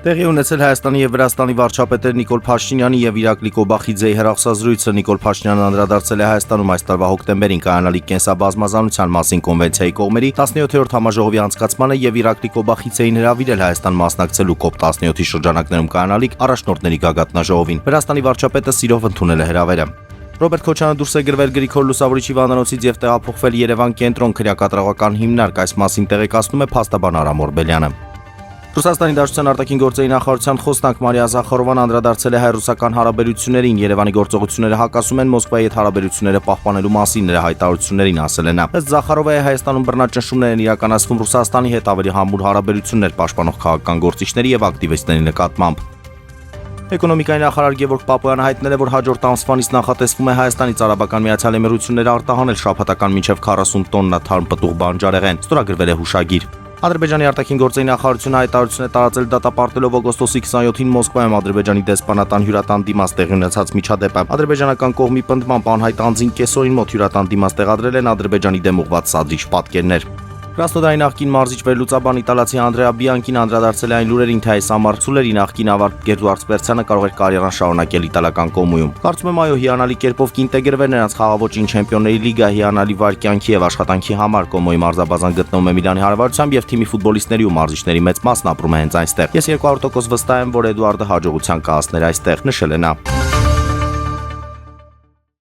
Տեղի ունեցել Հայաստանի եւ Վրաստանի վարչապետեր Նիկոլ Փաշինյանի եւ Իրակլի Կոբախիձեի հեռախոսազրույցը Նիկոլ Փաշինյանն անդրադարձել է Հայաստանում այս տարվա հոկտեմբերին կայանալիք կենսաբազմազանության մասին կոնվենցիայի կողմերի 17-րդ համաժողովի անցկացմանը եւ Իրակլի Կոբախիձեին հրավիրել Հայաստան մասնակցելու COP17-ի շրջանակներում կայանալիք առաջնորդների գագաթնաժողովին։ Վրաստանի վարչապետը սիրով ընդունել է հրավերը։ Ռոբերտ Քոչյանը դուրս է գրվել Գրիգոր Լուսավորիչի վանանոցից եւ տեղափոխվել Երևան կենտրոն քրեակատարողական հիմնարկ, այս մասին տեղեկացնում է փաստաբան Արամ Օրբելյանը։ Ռուսաստանի Դաշնության արտաքին գործերի նախարարության խոսնակ Մարիա Զախարովան անդրադարձել է հայ-ռուսական հարաբերություններին։ Երևանի գործողությունները հակասում են Մոսկվայի հետ հարաբերությունները պահպանելու մասին նրա հայտարարություններին, ասել է նա։ Ըստ Զախարովայի Հայաստանում բռնաճնշումներ են իրականացվում Ռուսաստանի հետ ավելի համուր հարաբերություններ պաշտպանող քաղաքական գործիչների եւ ակտիվիստների նկատմամբ։ Էկոնոմիկայի նախարար Գևորգ Պապոյանը հայտնել է, որ հաջորդ ամսվանից նախատեսվում է Հայաստանից Արաբական Միացյալ Էմիրությունները արտահանել շաբաթական մինչև 40 տոննա թարմ պտուղ բանջարեղեն, ստորագրվել է հուշագիր։ Ադրբեջանի արտաքին գործերի նախարարությունը հայտարարություն է տարածել դատապարտելով օգոստոսի 27-ին Մոսկվայում Ադրբեջանի դեսպանատան հյուրատան դիմաց տեղի ունեցած միջադեպը։ Ադրբեջանական կողմի պնդմամբ անհայտ անձին կեսօրին մոտ հյուրատան դիմաց տեղադրել են Ադրբեջանի դեմ ուղղված սադրիչ պատկերներ։ Կրասնոդարի նախկին մարզիչ վերլուծաբան իտալացի Անդրեա Բիանկին անդրադարձել է այն լուրերին, թե այս ամառ Սուլերի նախկին ավարտ Գերդուարդ Սպերցյանը կարող էր կարիերան շարունակել իտալական կոմոյում։ Կարծում եմ, այո, հիանալի կերպով կինտեգրվել նրանց խաղաոճին Չեմպիոնների լիգա հիանալի վարքյանքի եւ աշխատանքի համար կոմոյի մարզաբազան գտնվում է Միլանի հարավարությամբ եւ թիմի ֆուտբոլիստների ու մարզիչների մեծ մասն ապրում է հենց այստեղ։ Ես 200% վստահ եմ, որ Էդուարդը հաջողության կհասներ այստեղ, նշել է նա։